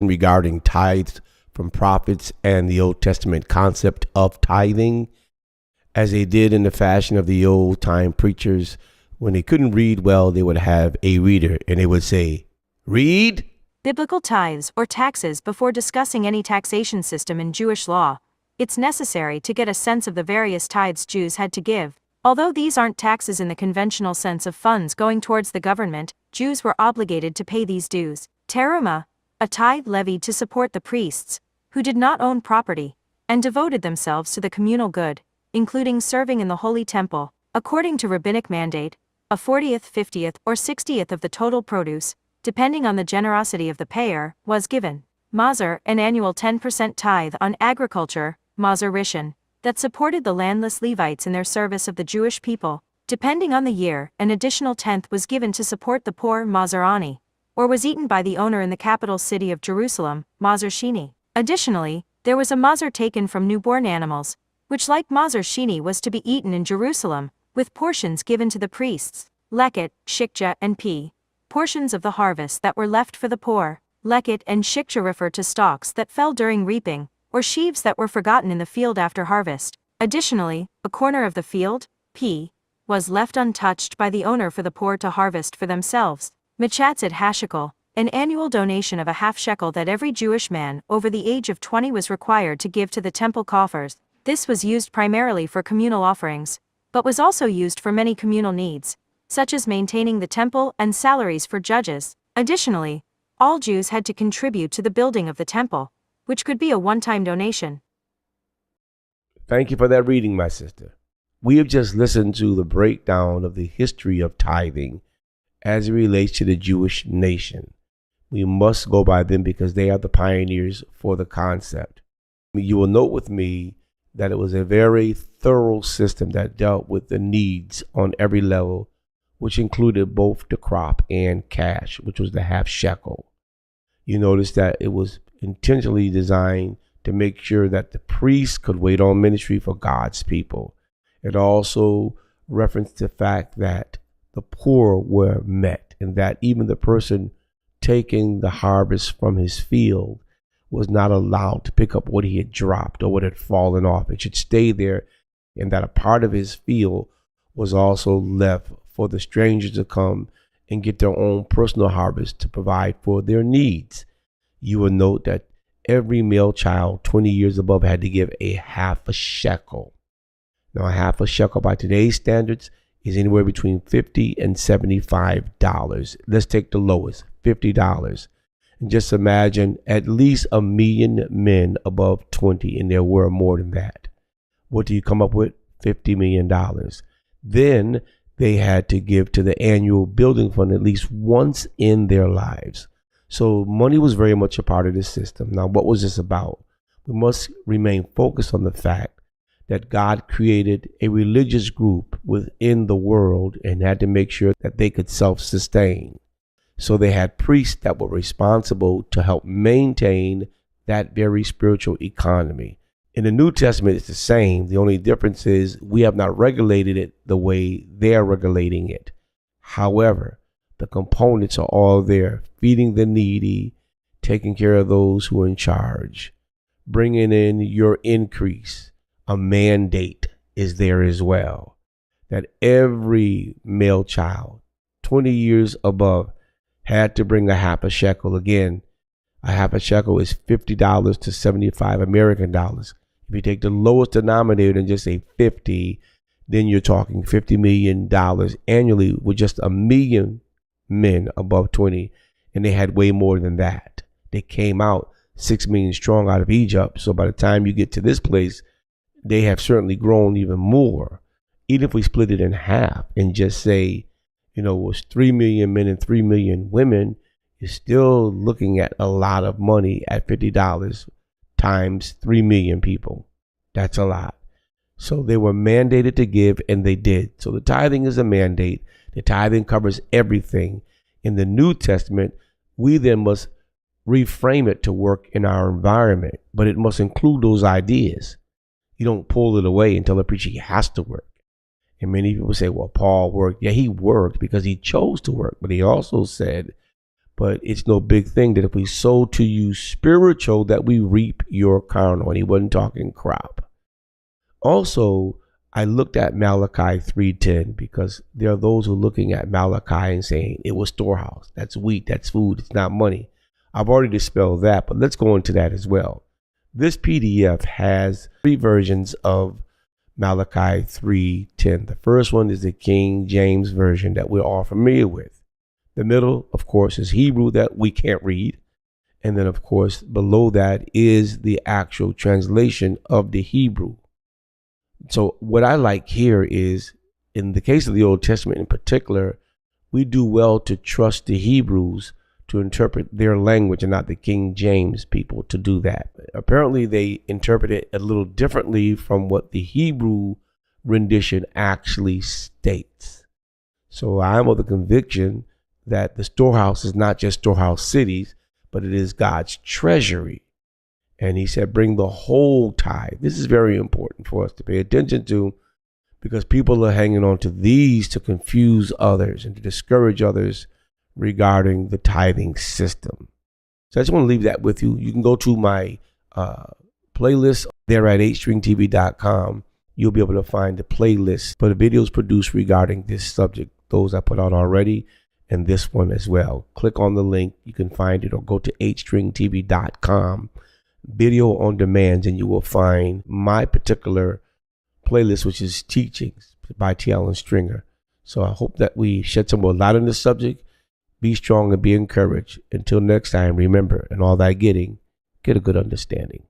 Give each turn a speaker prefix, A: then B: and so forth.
A: regarding tithes from prophets and the Old Testament concept of tithing, as they did in the fashion of the old time preachers. When they couldn't read well, they would have a reader and they would say, "Read."
B: Biblical tithes or taxes. Before discussing any taxation system in Jewish law, it's necessary to get a sense of the various tithes Jews had to give. Although these aren't taxes in the conventional sense of funds going towards the government, Jews were obligated to pay these dues. Teruma, a tithe levied to support the priests, who did not own property, and devoted themselves to the communal good, including serving in the Holy Temple. According to rabbinic mandate, a 40th, 50th, or 60th of the total produce, depending on the generosity of the payer, was given. Mazer, an annual 10% tithe on agriculture, Mazer Rishon, that supported the landless Levites in their service of the Jewish people. Depending on the year, an additional tenth was given to support the poor, Mazer Ani, or was eaten by the owner in the capital city of Jerusalem, Mazer Shini. Additionally, there was a mazer taken from newborn animals, which like Mazer Shini was to be eaten in Jerusalem, with portions given to the priests. Leket, Shikja, and P. Portions of the harvest that were left for the poor. Leket and Shikja refer to stalks that fell during reaping, or sheaves that were forgotten in the field after harvest. Additionally, a corner of the field, P, was left untouched by the owner for the poor to harvest for themselves. Machatzit Hashekel, an annual donation of a half shekel that every Jewish man over the age of 20 was required to give to the temple coffers. This was used primarily for communal offerings, but was also used for many communal needs, such as maintaining the temple and salaries for judges. Additionally, all Jews had to contribute to the building of the temple, which could be a one-time donation.
A: Thank you for that reading, my sister. We have just listened to the breakdown of the history of tithing as it relates to the Jewish nation. We must go by them because they are the pioneers for the concept. You will note with me that it was a very thorough system that dealt with the needs on every level, which included both the crop and cash, which was the half shekel. You notice that it was intentionally designed to make sure that the priests could wait on ministry for God's people. It also referenced the fact that the poor were met and that even the person taking the harvest from his field was not allowed to pick up what he had dropped or what had fallen off. It should stay there, and that a part of his field was also left for the strangers to come and get their own personal harvest to provide for their needs. You will note that every male child 20 years above had to give a half a shekel. Now, a half a shekel by today's standards is anywhere between $50 and $75. Let's take the lowest, $50. And just imagine at least 1 million men above 20, and there were more than that. What do you come up with? $50 million. Then they had to give to the annual building fund at least once in their lives. So money was very much a part of this system. Now, what was this about? We must remain focused on the fact that God created a religious group within the world and had to make sure that they could self-sustain. So they had priests that were responsible to help maintain that very spiritual economy. In the New Testament, it's the same. The only difference is we have not regulated it the way they're regulating it. However, the components are all there: feeding the needy, taking care of those who are in charge, bringing in your increase. A mandate is there as well, that every male child 20 years above had to bring a half a shekel. Again, a half a shekel is $50 to 75 American dollars. If you take the lowest denominator and just say 50, then you're talking $50 million annually with just 1 million men above 20. And they had way more than that. They came out 6 million strong out of Egypt. So by the time you get to this place, they have certainly grown even more. Even if we split it in half and just say, it was 3 million men and 3 million women, you're still looking at a lot of money at $50 times 3 million people. That's a lot. So they were mandated to give, and they did. So the tithing is a mandate. The tithing covers everything. In the New Testament, we then must reframe it to work in our environment, but it must include those ideas. You don't pull it away and tell the preacher he has to work. And many people say, well, Paul worked. Yeah, he worked because he chose to work. But he also said, But it's no big thing that if we sow to you spiritual, that we reap your carnal. And he wasn't talking crop. Also, I looked at Malachi 3:10 because there are those who are looking at Malachi and saying it was storehouse. That's wheat, that's food, it's not money. I've already dispelled that, but let's go into that as well. This PDF has 3 versions of Malachi 3:10. The first one is the King James Version that we're all familiar with. The middle, of course, is Hebrew that we can't read. And then, of course, below that is the actual translation of the Hebrew. So what I like here is, in the case of the Old Testament in particular, we do well to trust the Hebrews to interpret their language and not the King James people to do that. Apparently, they interpret it a little differently from what the Hebrew rendition actually states. So I'm of the conviction that the storehouse is not just storehouse cities, but it is God's treasury. And he said, bring the whole tithe. This is very important for us to pay attention to, because people are hanging on to these to confuse others and to discourage others regarding the tithing system. So I just want to leave that with you. You can go to my playlist there at hstringtv.com. You'll be able to find the playlist for the videos produced regarding this subject, those I put out already, and this one as well. Click on the link. You can find it, or go to hstringtv.com, video on demand, and you will find my particular playlist, which is Teachings by T. Allen Stringer. So I hope that we shed some more light on this subject. Be strong and be encouraged. Until next time, remember, in all thy getting, get a good understanding.